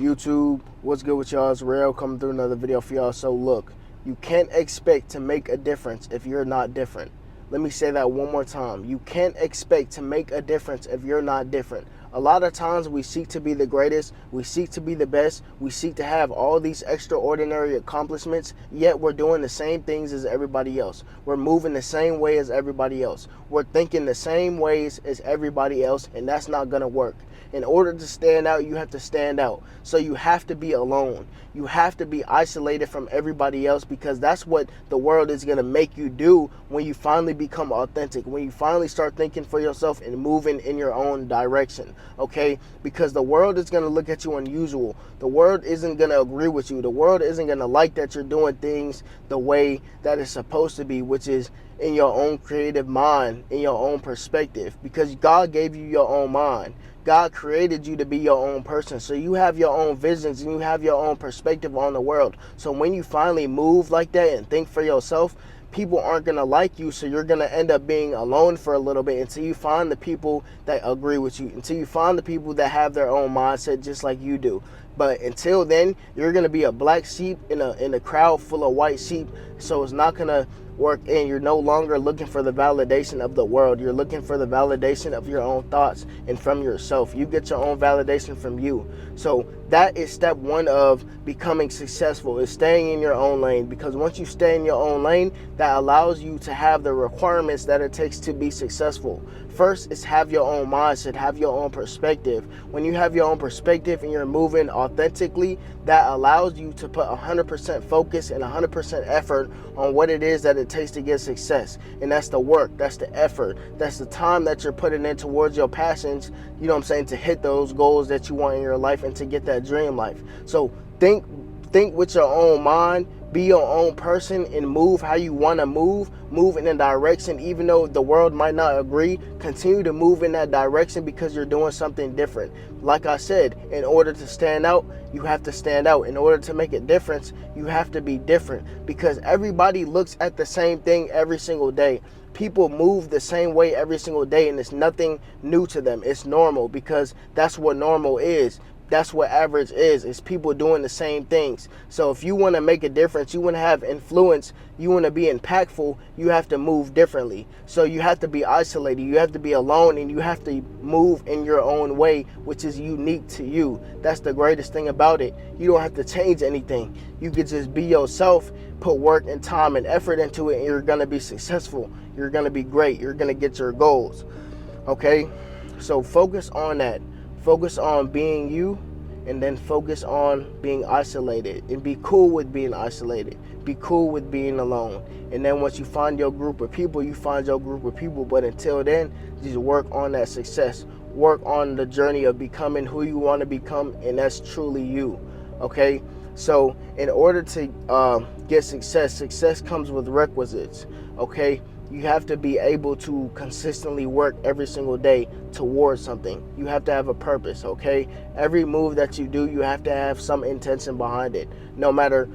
YouTube, what's good with y'all? It's Rail coming through another video for y'all. So look, you can't expect to make a difference if you're not different. Let me say that one more time. You can't expect to make a difference if you're not different. A lot of times we seek to be the greatest, we seek to be the best, we seek to have all these extraordinary accomplishments, yet we're doing the same things as everybody else. We're moving the same way as everybody else. We're thinking the same ways as everybody else, and that's not gonna work. In order to stand out, you have to stand out. So you have to be alone. You have to be isolated from everybody else, because that's what the world is going to make you do when you finally become authentic, when you finally start thinking for yourself and moving in your own direction, okay? Because the world is going to look at you unusual. The world isn't going to agree with you. The world isn't going to like that you're doing things the way that it's supposed to be, which is in your own creative mind, in your own perspective, because God gave you your own mind. God created you to be your own person. So you have your own visions and you have your own perspective on the world. So when you finally move like that and think for yourself, people aren't going to like you. So you're going to end up being alone for a little bit until you find the people that agree with you, until you find the people that have their own mindset just like you do. But until then, you're going to be a black sheep in a crowd full of white sheep. So it's not going to work, and you're no longer looking for the validation of the world. You're looking for the validation of your own thoughts and from yourself. You get your own validation from you. So that is step one of becoming successful, is staying in your own lane. Because once you stay in your own lane, that allows you to have the requirements that it takes to be successful. First is have your own mindset, have your own perspective. When you have your own perspective and you're moving authentically, that allows you to put 100% focus and 100% effort on what it is that it takes to get success. And that's the work, that's the effort, that's the time that you're putting in towards your passions, you know what I'm saying, to hit those goals that you want in your life and to get that dream life. So think with your own mind, be your own person, and move how you want to move in a direction. Even though the world might not agree, continue to move in that direction, because you're doing something different. Like I said, in order to stand out, you have to stand out. In order to make a difference, you have to be different, because everybody looks at the same thing every single day. People move the same way every single day, and it's nothing new to them. It's normal, because that's what normal is. That's what average is. It's people doing the same things. So if you want to make a difference, you want to have influence, you want to be impactful, you have to move differently. So you have to be isolated, you have to be alone, and you have to move in your own way, which is unique to you. That's the greatest thing about it. You don't have to change anything. You could just be yourself, put work and time and effort into it, and you're going to be successful. You're going to be great. You're going to get your goals. Okay? So focus on that. Focus on being you, and then focus on being isolated, and be cool with being isolated. Be cool with being alone. And then once you find your group of people, you find your group of people. But until then, just work on that success. Work on the journey of becoming who you want to become, and that's truly you. Okay? So in order to get success comes with requisites. Okay? You have to be able to consistently work every single day towards something. You have to have a purpose, okay? Every move that you do, you have to have some intention behind it. No matter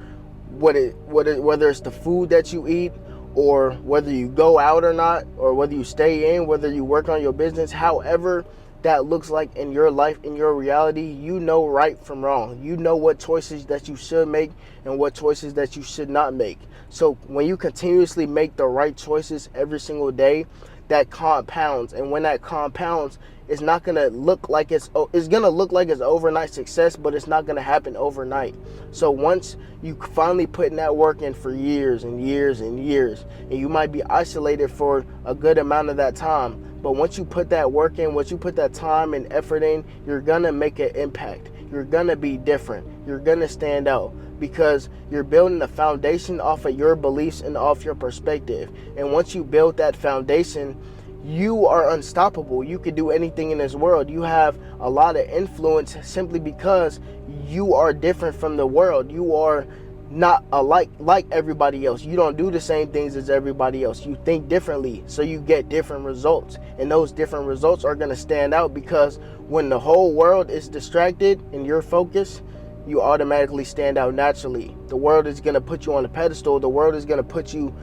whether it's the food that you eat, or whether you go out or not, or whether you stay in, whether you work on your business, however that looks like in your life, in your reality, you know right from wrong. You know what choices that you should make and what choices that you should not make. So when you continuously make the right choices every single day, that compounds. And when that compounds, it's not going to look like it's going to look like it's overnight success, but it's not going to happen overnight. So once you finally put in that work in for years and years and years, and you might be isolated for a good amount of that time, but once you put that work in, once you put that time and effort in, you're going to make an impact. You're going to be different. You're going to stand out, because you're building a foundation off of your beliefs and off your perspective. And once you build that foundation, you are unstoppable. You can do anything in this world. You have a lot of influence simply because you are different from the world. You are not alike like everybody else. You don't do the same things as everybody else. You think differently, so you get different results, and those different results are going to stand out, because when the whole world is distracted and you're focused, you automatically stand out naturally. The world is going to put you on a pedestal. The world is going to put you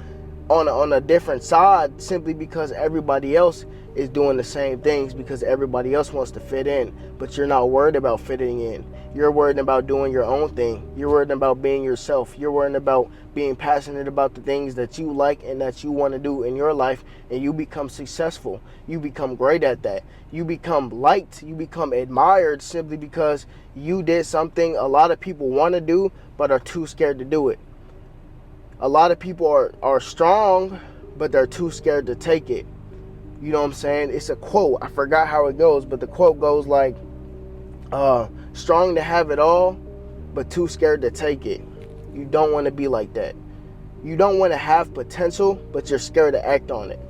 on a different side simply because everybody else is doing the same things, because everybody else wants to fit in, but you're not worried about fitting in. You're worried about doing your own thing. You're worried about being yourself. You're worried about being passionate about the things that you like and that you want to do in your life, and you become successful. You become great at that. You become liked. You become admired simply because you did something a lot of people want to do but are too scared to do it. A lot of people are strong, but they're too scared to take it. You know what I'm saying? It's a quote. I forgot how it goes, but the quote goes like, strong to have it all, but too scared to take it. You don't want to be like that. You don't want to have potential, but you're scared to act on it.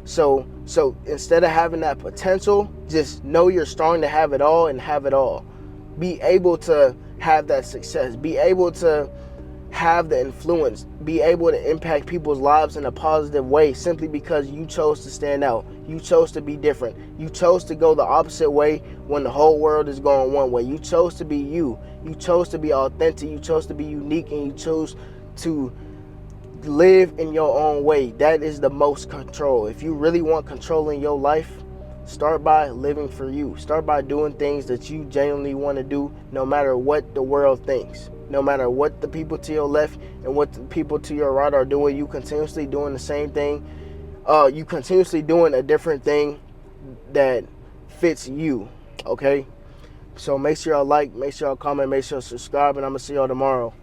So instead of having that potential, just know you're strong to have it all and have it all. Be able to have that success. Be able to have the influence, be able to impact people's lives in a positive way simply because you chose to stand out. You chose to be different. You chose to go the opposite way when the whole world is going one way. You chose to be you. You chose to be authentic. You chose to be unique, and you chose to live in your own way. That is the most control. If you really want control in your life, start by living for you. Start by doing things that you genuinely want to do, no matter what the world thinks. No matter what the people to your left and what the people to your right are doing, you continuously doing the same thing. You continuously doing a different thing that fits you, okay? So make sure y'all like, make sure y'all comment, make sure y'all subscribe, and I'm going to see y'all tomorrow.